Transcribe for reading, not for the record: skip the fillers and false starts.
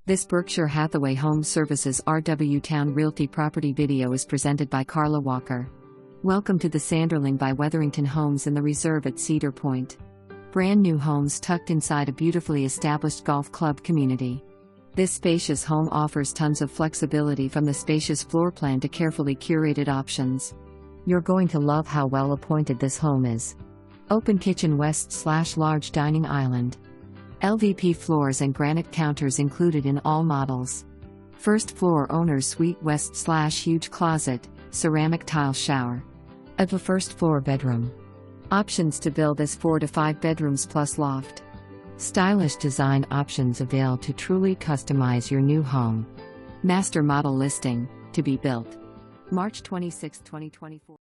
This Berkshire Hathaway HomeServices RW Towne Realty property video is presented by Carla Walker. Welcome to the Sanderling by Wetherington Homes in the Reserve at Cedar Point. Brand new homes tucked inside a beautifully established golf club community. This spacious home offers tons of flexibility, from the spacious floor plan to carefully curated options. You're going to love how well appointed this home is. Open kitchen west/large dining island. LVP floors and granite counters included in all models. First floor owner's suite west/huge closet, ceramic tile shower. A first floor bedroom. Options to build as 4 to 5 bedrooms plus loft. Stylish design options avail to truly customize your new home. Master model listing, to be built March 26, 2024.